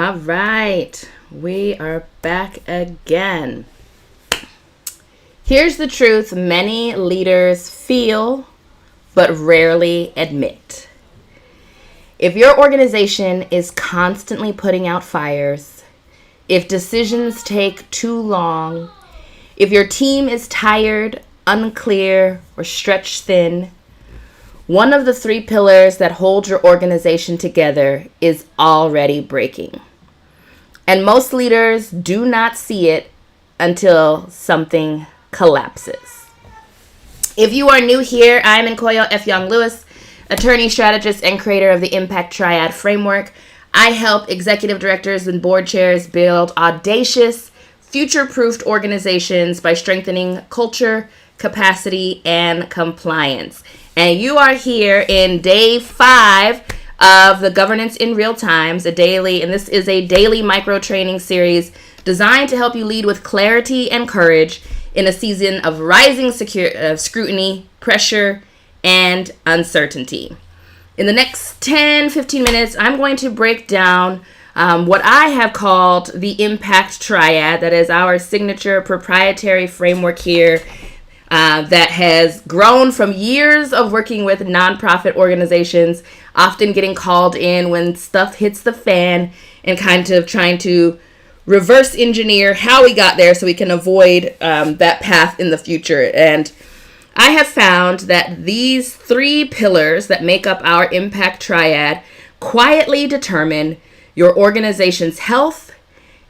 All right, we are back again. Here's the truth many leaders feel but rarely admit. If your organization is constantly putting out fires, if decisions take too long, if your team is tired, unclear, or stretched thin, one of the 3 pillars that hold your organization together is already breaking. And most leaders do not see it until something collapses. If you are new here, I'm Nkoyo F. Young-Lewis, attorney, strategist, and creator of the Impact Triad Framework. I help executive directors and board chairs build audacious, future-proofed organizations by strengthening culture, capacity, and compliance. And you are here in day 5 of the Governance in Real Times, and this is a daily micro training series designed to help you lead with clarity and courage in a season of rising scrutiny, pressure, and uncertainty. In the next 10-15 minutes, I'm going to break down what I have called the Impact Triad. That is our signature proprietary framework here that has grown from years of working with nonprofit organizations, often getting called in when stuff hits the fan and kind of trying to reverse engineer how we got there so we can avoid that path in the future. And I have found that these 3 pillars that make up our Impact Triad quietly determine your organization's health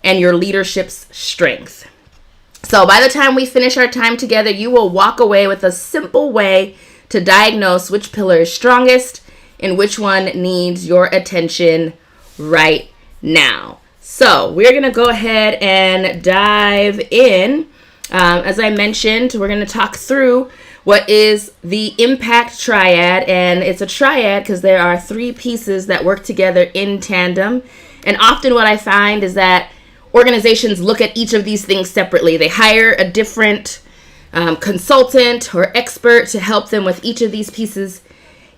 and your leadership's strength. So by the time we finish our time together, you will walk away with a simple way to diagnose which pillar is strongest and which one needs your attention right now. So we're going to go ahead and dive in. As I mentioned, we're going to talk through what is the Impact Triad. And it's a triad because there are 3 pieces that work together in tandem. And often what I find is that organizations look at each of these things separately. They hire a different consultant or expert to help them with each of these pieces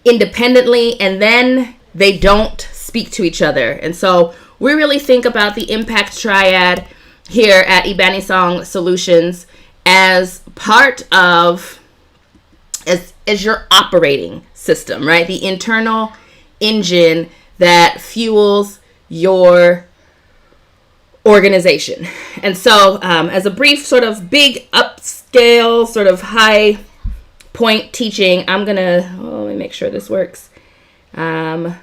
independently, and then they don't speak to each other. And so we really think about the Impact Triad here at Ibanisong Solutions as part of, as your operating system, right? The internal engine that fuels your organization. And so as a brief sort of big upscale sort of high point teaching, I'm going to, let me make sure this works. Let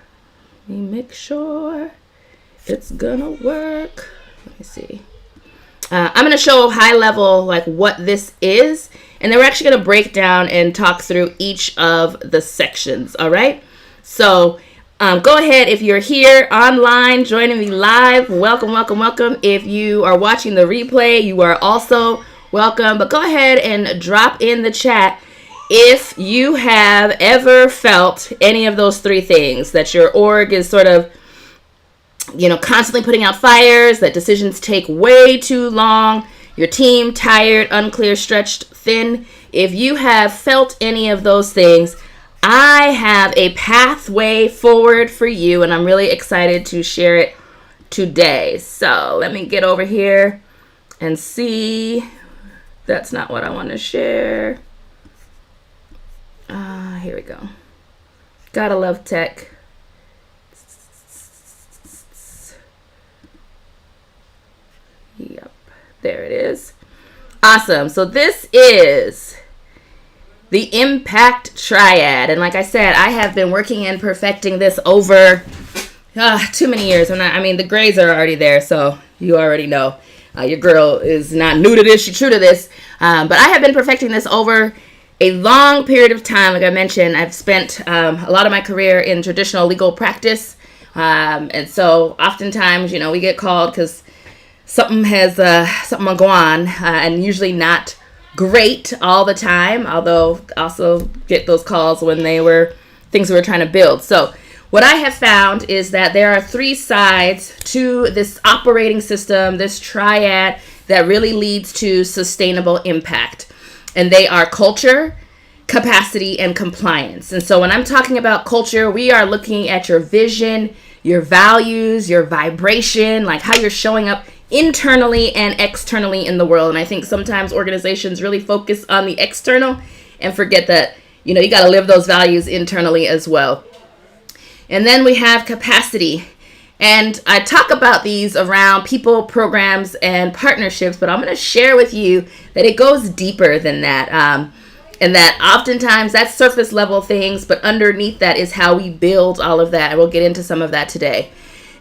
me make sure it's gonna work. Let me see. I'm gonna show high level like what this is, and then we're actually gonna break down and talk through each of the sections. All right. So go ahead, if you're here online joining me live, welcome. If you are watching the replay, you are also welcome. But go ahead and drop in the chat if you have ever felt any of those 3 things, that your org is sort of, constantly putting out fires, that decisions take way too long, your team tired, unclear, stretched thin. If you have felt any of those things, I have a pathway forward for you, and I'm really excited to share it today. So let me get over here and see. That's not what I want to share. Here we go. Gotta love tech. Yep, there it is. Awesome. So this is the Impact Triad. And like I said, I have been working and perfecting this over too many years. The grades are already there, so you already know. Your girl is not new to this, she's true to this. But I have been perfecting this over a long period of time. Like I mentioned, I've spent a lot of my career in traditional legal practice. And so oftentimes, we get called because something will go on, and usually not great all the time, although also get those calls when they were things we were trying to build. So what I have found is that there are 3 sides to this operating system, this triad that really leads to sustainable impact. And they are culture, capacity, and compliance. And so when I'm talking about culture, we are looking at your vision, your values, your vibration, like how you're showing up internally and externally in the world. And I think sometimes organizations really focus on the external and forget that, you got to live those values internally as well. And then we have capacity. And I talk about these around people, programs, and partnerships, but I'm going to share with you that it goes deeper than that. And that oftentimes that's surface level things, but underneath that is how we build all of that. And we'll get into some of that today.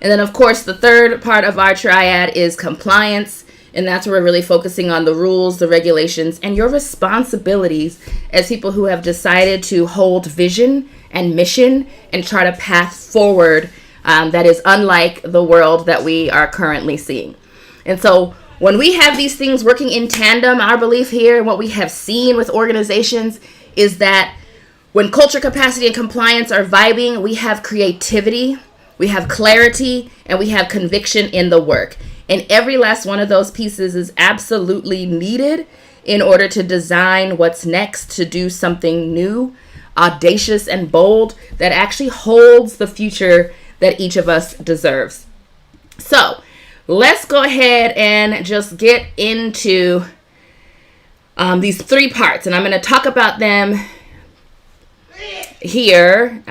And then, of course, the third part of our triad is compliance. And that's where we're really focusing on the rules, the regulations, and your responsibilities as people who have decided to hold vision and mission and chart a path forward that is unlike the world that we are currently seeing. And so when we have these things working in tandem, our belief here and what we have seen with organizations is that when culture, capacity, and compliance are vibing, we have creativity, we have clarity, and we have conviction in the work. And every last one of those pieces is absolutely needed in order to design what's next, to do something new, audacious, and bold that actually holds the future that each of us deserves. So let's go ahead and just get into these three parts. And I'm going to talk about them here,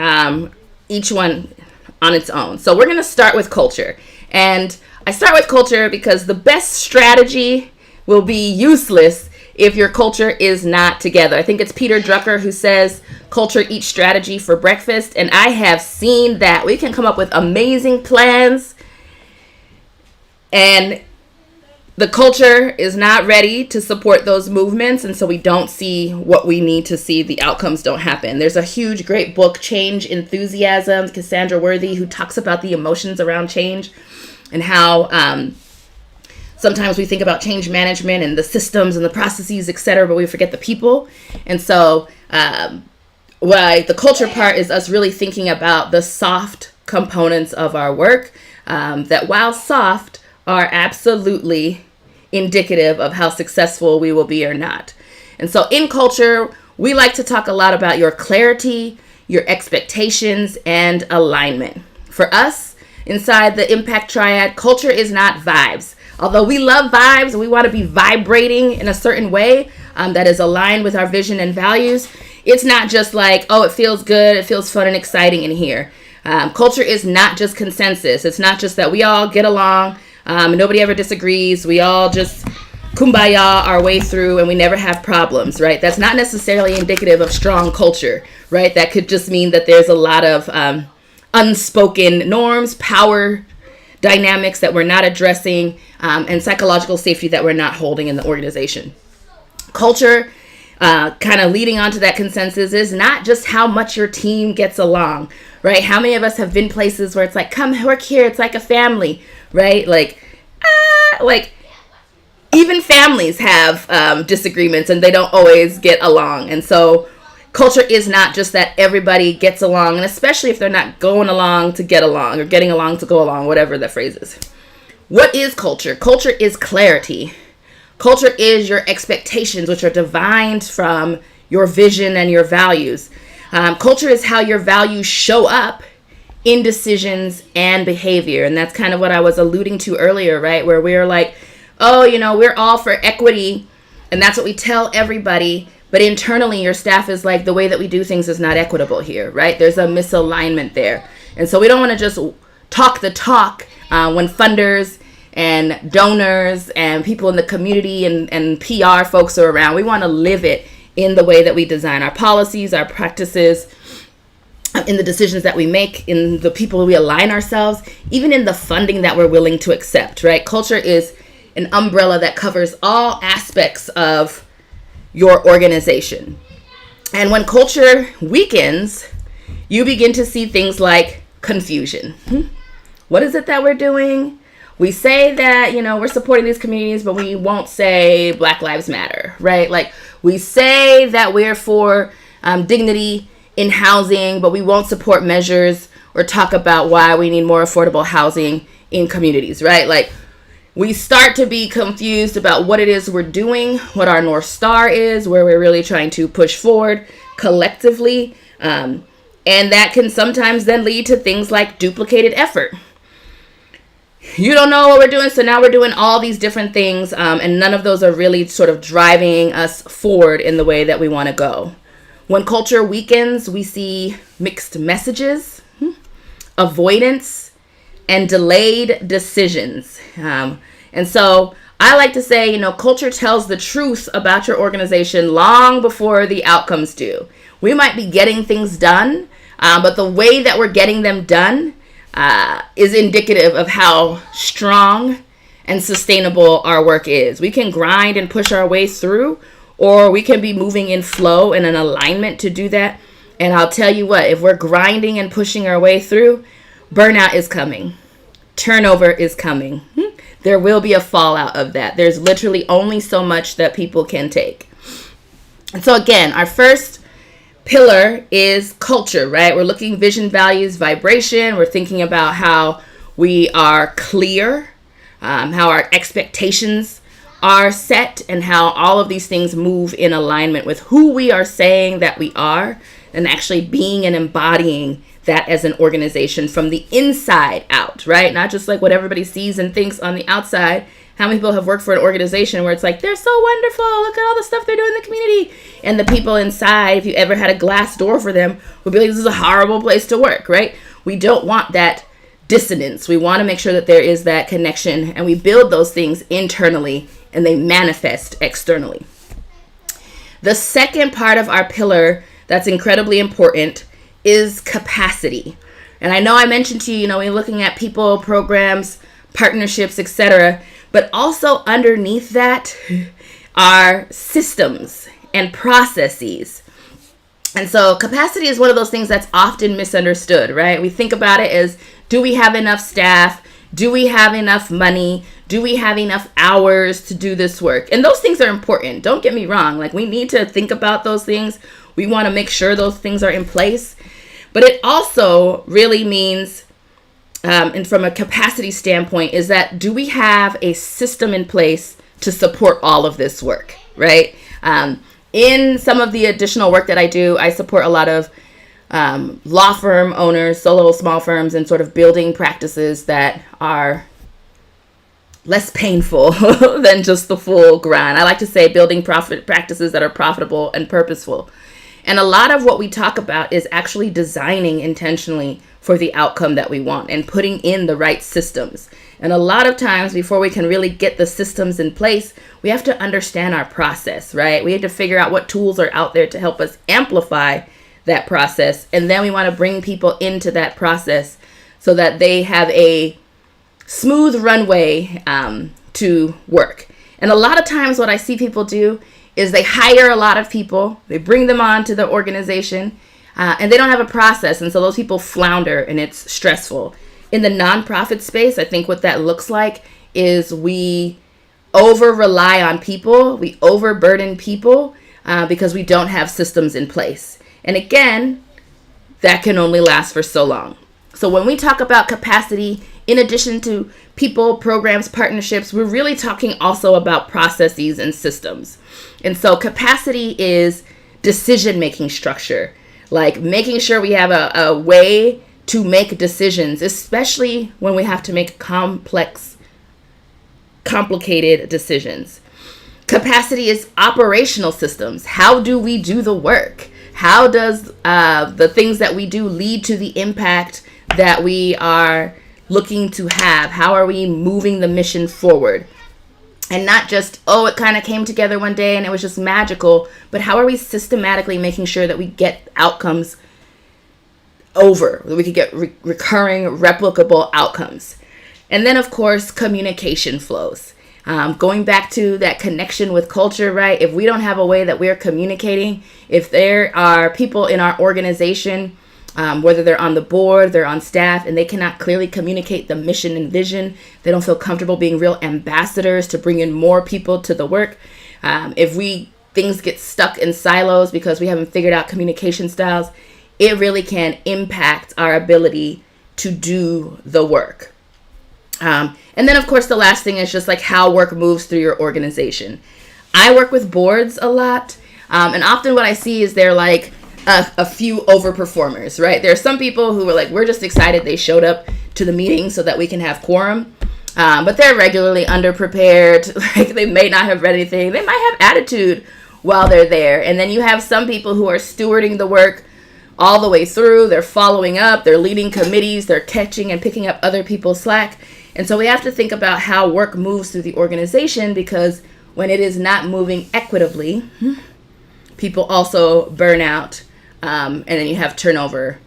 each one on its own. So we're going to start with culture. And I start with culture because the best strategy will be useless if your culture is not together. I think it's Peter Drucker who says, culture eats strategy for breakfast. And I have seen that. We can come up with amazing plans, and the culture is not ready to support those movements. And so we don't see what we need to see. The outcomes don't happen. There's a huge, great book, Change Enthusiasm, Cassandra Worthy, who talks about the emotions around change and how sometimes we think about change management and the systems and the processes, etc., but we forget the people. And so the culture part is us really thinking about the soft components of our work that, while soft, are absolutely indicative of how successful we will be or not. And so in culture, we like to talk a lot about your clarity, your expectations, and alignment. For us, inside the impact triad, culture is not vibes. Although we love vibes, we want to be vibrating in a certain way that is aligned with our vision and values. It's not just like, oh, it feels good, it feels fun and exciting in here. Culture is not just consensus. It's not just that we all get along, nobody ever disagrees, we all just kumbaya our way through and we never have problems, right? That's not necessarily indicative of strong culture, right? That could just mean that there's a lot of unspoken norms, power dynamics that we're not addressing, and psychological safety that we're not holding in the organization. Culture, kind of leading on to that consensus, is not just how much your team gets along, right? How many of us have been places where it's like, come work here, it's like a family, right? Like even families have disagreements and they don't always get along. And so culture is not just that everybody gets along, and especially if they're not going along to get along or getting along to go along, whatever the phrase is. What is culture? Culture is clarity. Culture is your expectations, which are divined from your vision and your values. Culture is how your values show up in decisions and behavior. And that's kind of what I was alluding to earlier, right? Where we're like, oh, we're all for equity, and that's what we tell everybody. But internally, your staff is like, the way that we do things is not equitable here, right? There's a misalignment there. And so we don't want to just talk the talk when funders and donors and people in the community and PR folks are around. We want to live it in the way that we design our policies, our practices, in the decisions that we make, in the people we align ourselves, even in the funding that we're willing to accept, right? Culture is an umbrella that covers all aspects of your organization. And when culture weakens, you begin to see things like confusion. What is it that we're doing? We say that, we're supporting these communities, but we won't say Black Lives Matter, right? Like, we say that we're for dignity in housing, but we won't support measures or talk about why we need more affordable housing in communities, right? Like, we start to be confused about what it is we're doing, what our North Star is, where we're really trying to push forward collectively. And that can sometimes then lead to things like duplicated effort. You don't know what we're doing, so now we're doing all these different things, and none of those are really sort of driving us forward in the way that we want to go. When culture weakens, we see mixed messages, avoidance, and delayed decisions. And so I like to say, culture tells the truth about your organization long before the outcomes do. We might be getting things done, but the way that we're getting them done is indicative of how strong and sustainable our work is. We can grind and push our way through, or we can be moving in flow and an alignment to do that. And I'll tell you what, if we're grinding and pushing our way through, burnout is coming. Turnover is coming. There will be a fallout of that. There's literally only so much that people can take. And so again, our first pillar is culture, right? We're looking vision, values, vibration. We're thinking about how we are clear, how our expectations are set, and how all of these things move in alignment with who we are saying that we are, and actually being and embodying that as an organization from the inside out, right? Not just like what everybody sees and thinks on the outside. How many people have worked for an organization where it's like, they're so wonderful, look at all the stuff they're doing in the community. And the people inside, if you ever had a glass door for them, would be like, this is a horrible place to work, right? We don't want that dissonance. We want to make sure that there is that connection, and we build those things internally and they manifest externally. The second part of our pillar that's incredibly important is capacity. And I know I mentioned to you, we're looking at people, programs, partnerships, etc. But also underneath that are systems and processes. And so capacity is one of those things that's often misunderstood, right? We think about it as, do we have enough staff? Do we have enough money? Do we have enough hours to do this work? And those things are important. Don't get me wrong. Like, we need to think about those things. We want to make sure those things are in place. But it also really means, and from a capacity standpoint, is that do we have a system in place to support all of this work, right? In some of the additional work that I do, I support a lot of law firm owners, solo small firms, and sort of building practices that are less painful than just the full grind. I like to say building profit practices that are profitable and purposeful. And a lot of what we talk about is actually designing intentionally for the outcome that we want and putting in the right systems. And a lot of times before we can really get the systems in place, we have to understand our process, right? We have to figure out what tools are out there to help us amplify that process. And then we want to bring people into that process so that they have a smooth runway to work. And a lot of times what I see people do is they hire a lot of people, they bring them on to the organization, and they don't have a process. And so those people flounder and it's stressful. In the nonprofit space, I think what that looks like is we over rely on people, we overburden people because we don't have systems in place. And again, that can only last for so long. So when we talk about capacity, in addition to people, programs, partnerships, we're really talking also about processes and systems. And so capacity is decision-making structure, like making sure we have a way to make decisions, especially when we have to make complicated decisions. Capacity is operational systems. How do we do the work? How does the things that we do lead to the impact that we are looking to have? How are we moving the mission forward? And not just, it kind of came together one day and it was just magical, but how are we systematically making sure that we get outcomes that we could get recurring, replicable outcomes? And then, of course, communication flows. Going back to that connection with culture, right? If we don't have a way that we're communicating, if there are people in our organization, whether they're on the board, they're on staff, and they cannot clearly communicate the mission and vision, they don't feel comfortable being real ambassadors to bring in more people to the work. If things get stuck in silos because we haven't figured out communication styles, it really can impact our ability to do the work. And then, of course, the last thing is just like how work moves through your organization. I work with boards a lot, and often what I see is they're like a few overperformers, right? There are some people who were like, we're just excited they showed up to the meeting so that we can have quorum. But they're regularly underprepared. Like, they may not have read anything. They might have attitude while they're there. And then you have some people who are stewarding the work all the way through. They're following up. They're leading committees. They're catching and picking up other people's slack. And so we have to think about how work moves through the organization, because when it is not moving equitably, people also burn out. And then you have turnover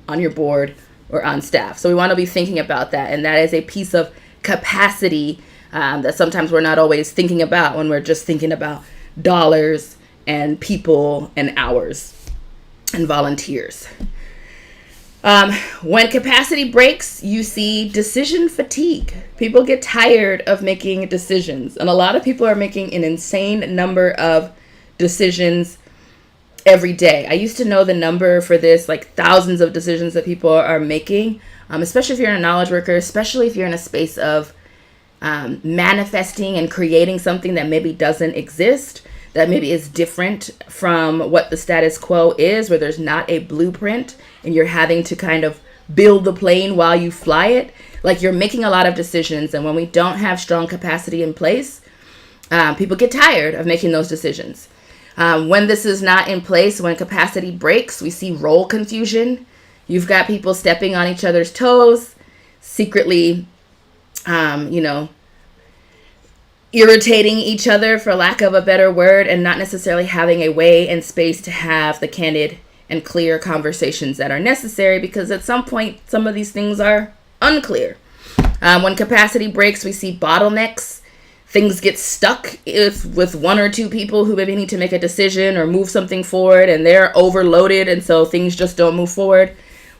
on your board or on staff. So we want to be thinking about that. And that is a piece of capacity that sometimes we're not always thinking about when we're just thinking about dollars and people and hours and volunteers. When capacity breaks, you see decision fatigue. People get tired of making decisions. And a lot of people are making an insane number of decisions every day. I used to know the number for this, like thousands of decisions that people are making, especially if you're a knowledge worker, especially if you're in a space of manifesting and creating something that maybe doesn't exist, that maybe is different from what the status quo is, where there's not a blueprint and you're having to kind of build the plane while you fly it. Like, you're making a lot of decisions. And when we don't have strong capacity in place, people get tired of making those decisions. When this is not in place, when capacity breaks, we see role confusion. You've got people stepping on each other's toes, secretly, irritating each other, for lack of a better word, and not necessarily having a way and space to have the candid and clear conversations that are necessary, because at some point, some of these things are unclear. When capacity breaks, we see bottlenecks. Things get stuck with one or two people who maybe need to make a decision or move something forward, and they're overloaded, and so things just don't move forward.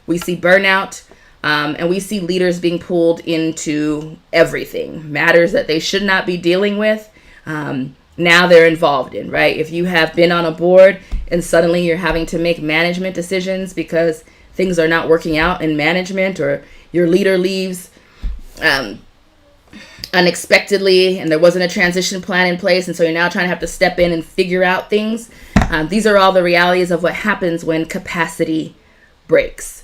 We see burnout, and we see leaders being pulled into everything. Matters that they should not be dealing with, now they're involved in, right? If you have been on a board and suddenly you're having to make management decisions because things are not working out in management, or your leader leaves unexpectedly and there wasn't a transition plan in place, and so you're now trying to have to step in and figure out things. These are all the realities of what happens when capacity breaks.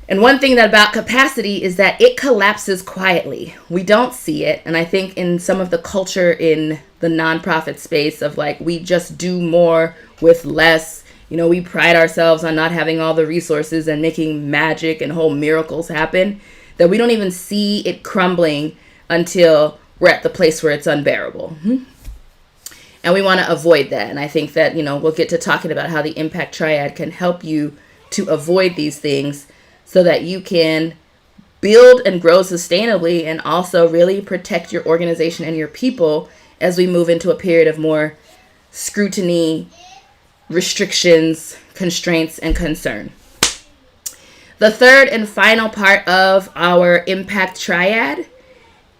And one thing about capacity is that it collapses quietly. We don't see it. And I think in some of the culture in the nonprofit space of like, we just do more with less. We pride ourselves on not having all the resources and making magic and whole miracles happen, that we don't even see it crumbling until we're at the place where it's unbearable. And we want to avoid that. And I think that, we'll get to talking about how the impact triad can help you to avoid these things, so that you can build and grow sustainably and also really protect your organization and your people as we move into a period of more scrutiny, restrictions, constraints, and concern. The third and final part of our impact triad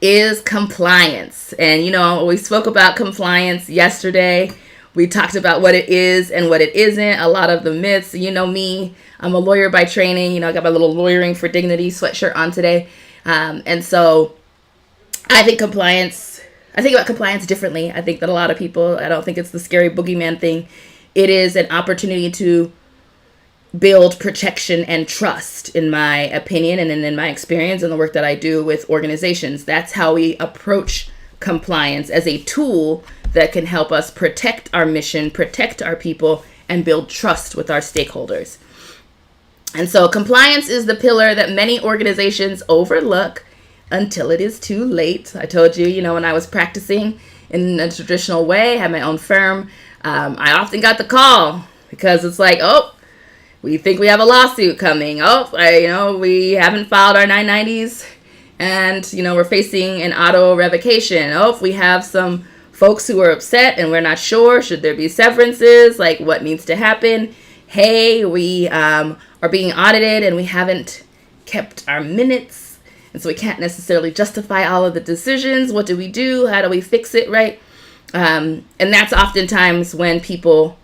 is compliance. And, we spoke about compliance yesterday. We talked about what it is and what it isn't, a lot of the myths. Me, I'm a lawyer by training. I got my little Lawyering for Dignity sweatshirt on today. And so I think about compliance differently. I think that a lot of people, I don't think it's the scary boogeyman thing. It is an opportunity to build protection and trust, in my opinion, and in my experience and the work that I do with organizations. That's how we approach compliance, as a tool that can help us protect our mission, protect our people, and build trust with our stakeholders. And so compliance is the pillar that many organizations overlook until it is too late. I told you, when I was practicing in a traditional way, had my own firm, I often got the call because it's like, oh, we think we have a lawsuit coming. Oh, we haven't filed our 990s, and, we're facing an auto revocation. Oh, we have some folks who are upset and we're not sure, should there be severances, like what needs to happen? Hey, we are being audited and we haven't kept our minutes, and so we can't necessarily justify all of the decisions. What do we do? How do we fix it, right? And that's oftentimes when people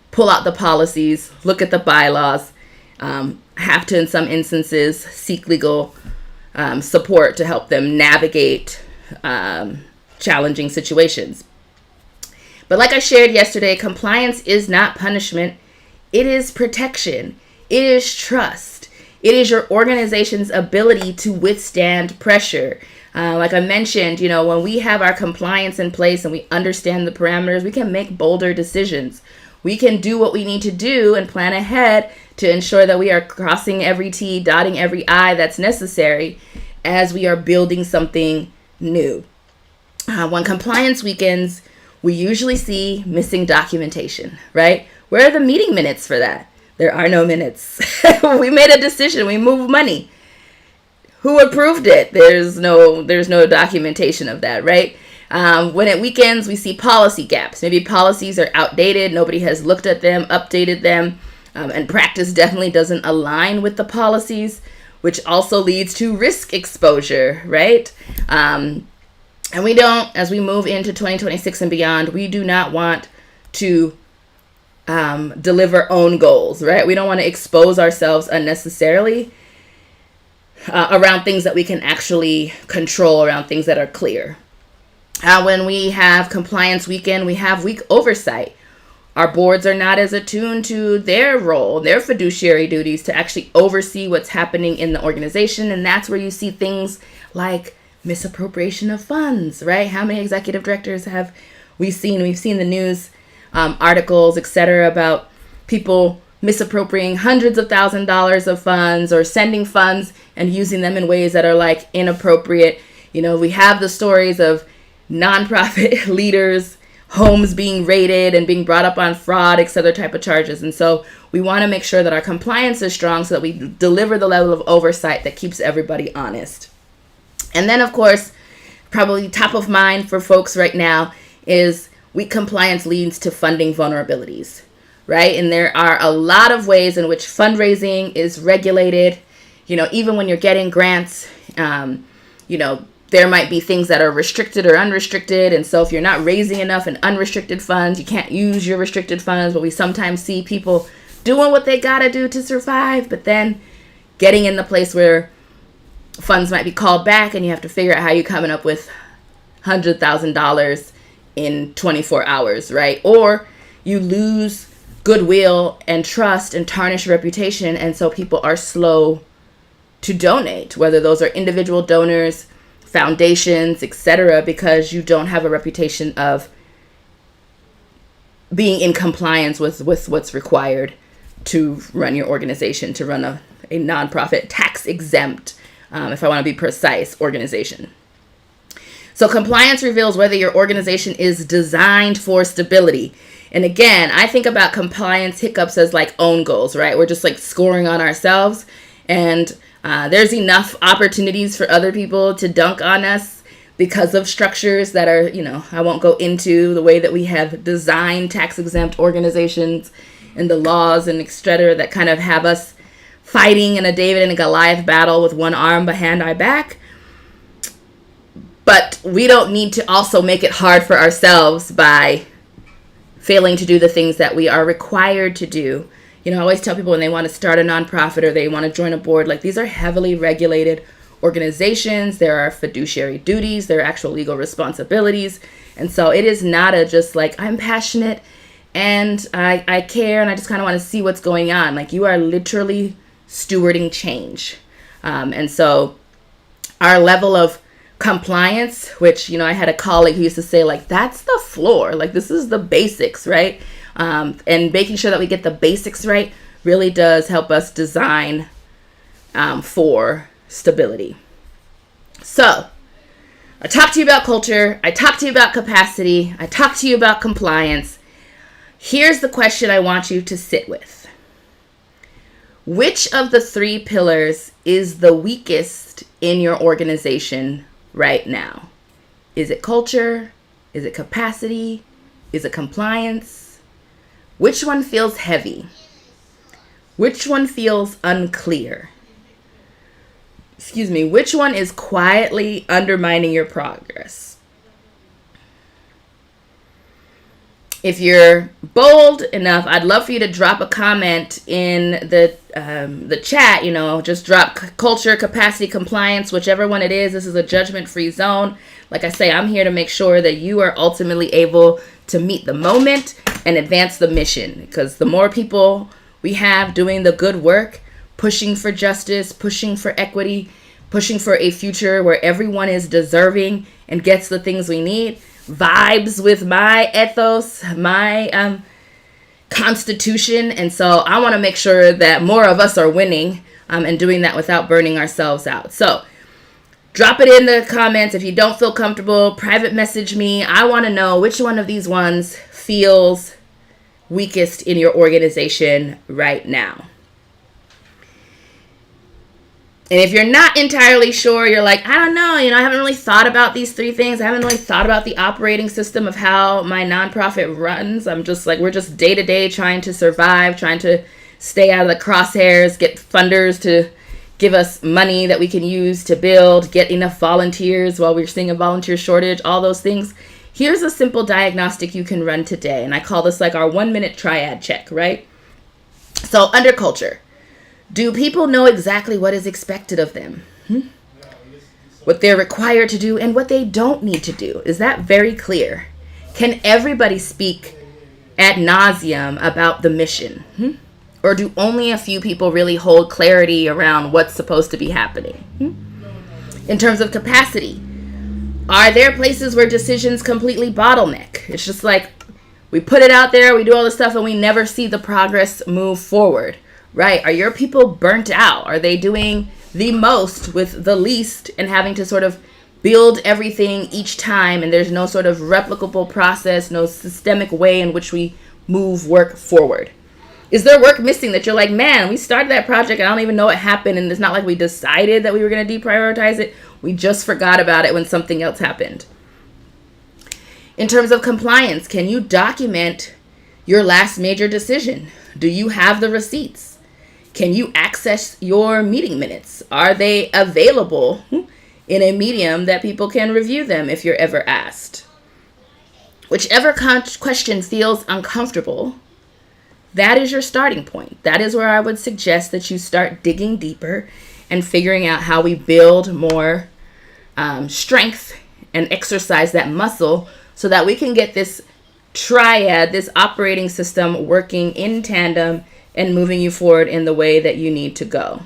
pull out the policies, look at the bylaws, have to, in some instances, seek legal support to help them navigate challenging situations. But like I shared yesterday, compliance is not punishment. It is protection. It is trust. It is your organization's ability to withstand pressure. Like I mentioned, when we have our compliance in place and we understand the parameters, we can make bolder decisions. We can do what we need to do and plan ahead to ensure that we are crossing every T, dotting every I that's necessary as we are building something new. When compliance weakens, we usually see missing documentation, right? Where are the meeting minutes for that? There are no minutes. We made a decision. We moved money. Who approved it? There's no documentation of that, right? When it weakens, we see policy gaps. Maybe policies are outdated. Nobody has looked at them, updated them, and practice definitely doesn't align with the policies, which also leads to risk exposure, right? And we don't, as we move into 2026 and beyond, we do not want to deliver own goals, right? We don't want to expose ourselves unnecessarily around things that we can actually control, around things that are clear. When we have compliance weaken, we have weak oversight. Our boards are not as attuned to their role, their fiduciary duties to actually oversee what's happening in the organization. And that's where you see things like misappropriation of funds, right? How many executive directors have we seen? We've seen the news articles, etc., about people misappropriating hundreds of $1,000s of funds or sending funds and using them in ways that are like inappropriate. We have the stories of nonprofit leaders, homes being raided and being brought up on fraud, etc. type of charges. And so we want to make sure that our compliance is strong so that we deliver the level of oversight that keeps everybody honest. And then, of course, probably top of mind for folks right now is weak compliance leads to funding vulnerabilities, right? And there are a lot of ways in which fundraising is regulated. Even when you're getting grants, there might be things that are restricted or unrestricted. And so if you're not raising enough in unrestricted funds, you can't use your restricted funds. But we sometimes see people doing what they got to do to survive, but then getting in the place where funds might be called back and you have to figure out how you're coming up with $100,000 in 24 hours, right? Or you lose goodwill and trust and tarnish reputation. And so people are slow to donate, whether those are individual donors, foundations, etc., because you don't have a reputation of being in compliance with what's required to run your organization, to run a nonprofit, tax exempt, if I want to be precise, organization. So compliance reveals whether your organization is designed for stability. And again, I think about compliance hiccups as like own goals, right? We're just like scoring on ourselves, and there's enough opportunities for other people to dunk on us because of structures that are, I won't go into the way that we have designed tax exempt organizations and the laws and et cetera that kind of have us fighting in a David and a Goliath battle with one arm behind our back. But we don't need to also make it hard for ourselves by failing to do the things that we are required to do. I always tell people when they want to start a nonprofit or they want to join a board, like these are heavily regulated organizations. There are fiduciary duties. There are actual legal responsibilities. And so it is not just like, I'm passionate and I care and I just kind of want to see what's going on. Like you are literally stewarding change. And so our level of compliance, which, I had a colleague who used to say, like, that's the floor. Like, this is the basics, right? And making sure that we get the basics right really does help us design for stability. So, I talked to you about culture. I talked to you about capacity. I talked to you about compliance. Here's the question I want you to sit with. Which of the three pillars is the weakest in your organization right now? Is it culture? Is it capacity? Is it compliance? Which one feels heavy? Which one feels unclear? Which one is quietly undermining your progress? If you're bold enough, I'd love for you to drop a comment in the chat. Just drop culture, capacity, compliance, whichever one it is. This is a judgment-free zone. Like I say, I'm here to make sure that you are ultimately able to meet the moment and advance the mission. Because the more people we have doing the good work, pushing for justice, pushing for equity, pushing for a future where everyone is deserving and gets the things we need, vibes with my ethos, my constitution. And so I want to make sure that more of us are winning and doing that without burning ourselves out. So drop it in the comments. If you don't feel comfortable, private message me. I want to know which one of these ones feels weakest in your organization right now. And if you're not entirely sure, you're like, I don't know, I haven't really thought about these 3 things. I haven't really thought about the operating system of how my nonprofit runs. I'm just like, we're just day to day trying to survive, trying to stay out of the crosshairs, get funders to give us money that we can use to build, get enough volunteers while we're seeing a volunteer shortage, all those things. Here's a simple diagnostic you can run today. And I call this like our 1-minute triad check, right? So under culture. Do people know exactly what is expected of them? What they're required to do and what they don't need to do? Is that very clear? Can everybody speak ad nauseum about the mission? Or do only a few people really hold clarity around what's supposed to be happening? In terms of capacity, are there places where decisions completely bottleneck? It's just like we put it out there, we do all this stuff, and we never see the progress move forward. Right? Are your people burnt out? Are they doing the most with the least and having to sort of build everything each time, and there's no sort of replicable process, no systemic way in which we move work forward? Is there work missing that you're like, man, we started that project and I don't even know what happened, and it's not like we decided that we were going to deprioritize it. We just forgot about it when something else happened. In terms of compliance, can you document your last major decision? Do you have the receipts? Can you access your meeting minutes? Are they available in a medium that people can review them if you're ever asked? Whichever question feels uncomfortable, that is your starting point. That is where I would suggest that you start digging deeper and figuring out how we build more strength and exercise that muscle so that we can get this triad, this operating system working in tandem and moving you forward in the way that you need to go.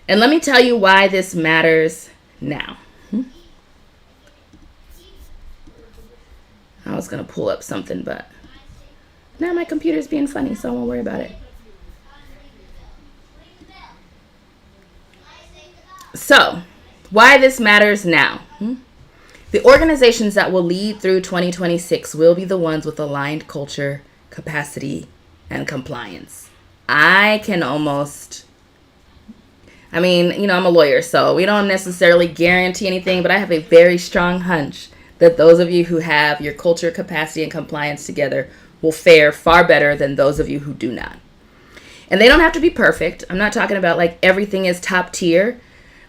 And let me tell you why this matters now. I was going to pull up something, but now my computer's being funny, so I won't worry about it. So, why this matters now. The organizations that will lead through 2026 will be the ones with aligned culture, capacity, and compliance. I'm a lawyer, so we don't necessarily guarantee anything, but I have a very strong hunch that those of you who have your culture, capacity, and compliance together will fare far better than those of you who do not. And they don't have to be perfect. I'm not talking about like everything is top tier.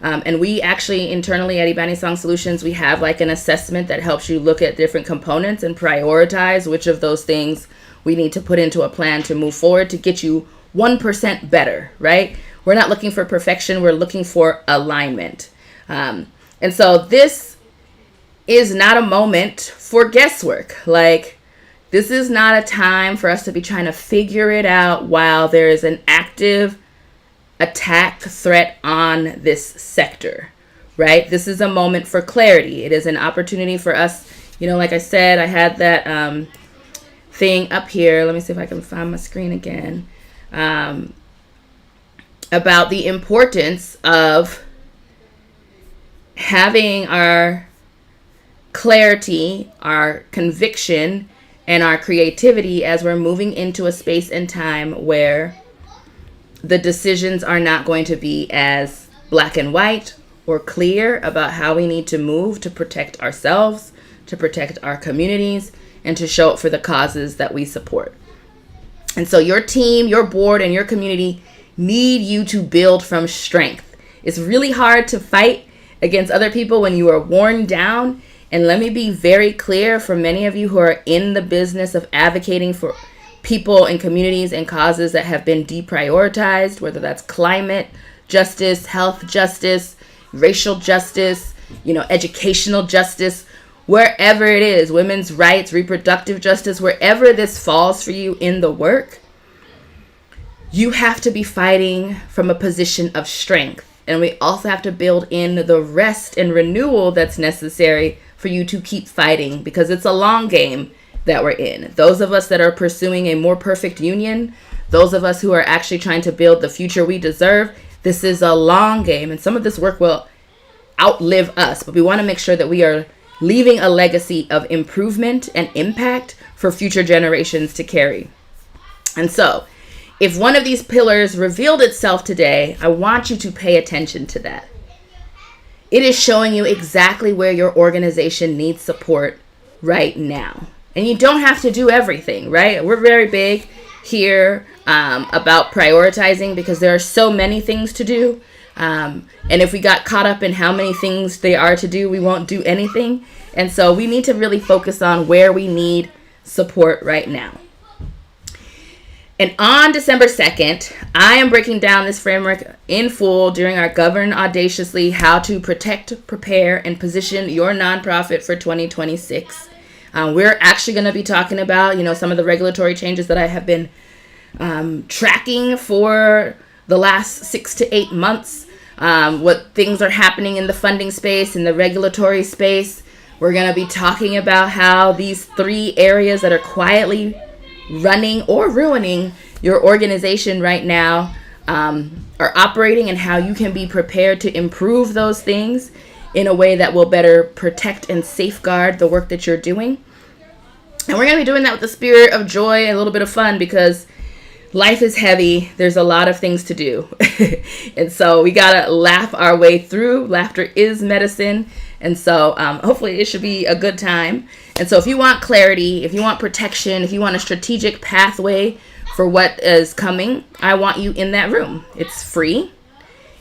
And we actually internally at Ibani Song Solutions, we have like an assessment that helps you look at different components and prioritize which of those things we need to put into a plan to move forward to get you 1% better, right? We're not looking for perfection. We're looking for alignment. And so this is not a moment for guesswork. Like, this is not a time for us to be trying to figure it out while there is an active attack threat on this sector, right? This is a moment for clarity. It is an opportunity for us, like I said, I had that thing up here. Let me see if I can find my screen again. About the importance of having our clarity, our conviction, and our creativity as we're moving into a space and time where the decisions are not going to be as black and white or clear about how we need to move to protect ourselves, to protect our communities, and to show up for the causes that we support. And so your team, your board, and your community need you to build from strength. It's really hard to fight against other people when you are worn down. And let me be very clear for many of you who are in the business of advocating for people and communities and causes that have been deprioritized, whether that's climate justice, health justice, racial justice, educational justice. wherever it is, women's rights, reproductive justice, wherever this falls for you in the work, you have to be fighting from a position of strength. And we also have to build in the rest and renewal that's necessary for you to keep fighting, because it's a long game that we're in. Those of us that are pursuing a more perfect union, those of us who are actually trying to build the future we deserve, this is a long game. And some of this work will outlive us, but we want to make sure that we are leaving a legacy of improvement and impact for future generations to carry. And so, if one of these pillars revealed itself today, I want you to pay attention to that. It is showing you exactly where your organization needs support right now. And you don't have to do everything, right? We're very big here about prioritizing, because there are so many things to do. And if we got caught up in how many things they are to do, we won't do anything. And so we need to really focus on where we need support right now. And on December 2nd, I am breaking down this framework in full during our Govern Audaciously: How to Protect, Prepare, and Position Your Nonprofit for 2026. We're actually going to be talking about, some of the regulatory changes that I have been tracking for the last 6 to 8 months, what things are happening in the funding space, in the regulatory space. We're going to be talking about how these 3 areas that are quietly running or ruining your organization right now are operating, and how you can be prepared to improve those things in a way that will better protect and safeguard the work that you're doing. And we're going to be doing that with the spirit of joy and a little bit of fun, because life is heavy. There's a lot of things to do. And so we got to laugh our way through. Laughter is medicine. And so hopefully it should be a good time. And so if you want clarity, if you want protection, if you want a strategic pathway for what is coming, I want you in that room. It's free.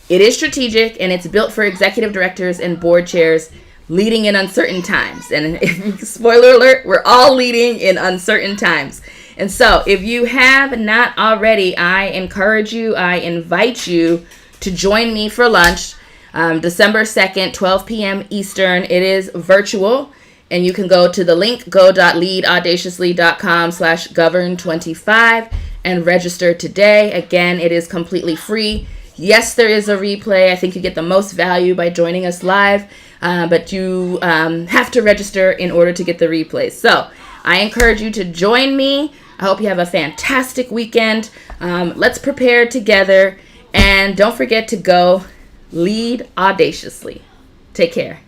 It is strategic, and it's built for executive directors and board chairs leading in uncertain times. And spoiler alert, we're all leading in uncertain times. And so if you have not already, I encourage you, I invite you to join me for lunch, December 2nd, 12 p.m. Eastern. It is virtual, and you can go to the link, go.leadaudaciously.com/govern25 and register today. Again, it is completely free. Yes, there is a replay. I think you get the most value by joining us live, but you have to register in order to get the replays. So I encourage you to join me. I hope you have a fantastic weekend. Let's prepare together, and don't forget to go lead audaciously. Take care.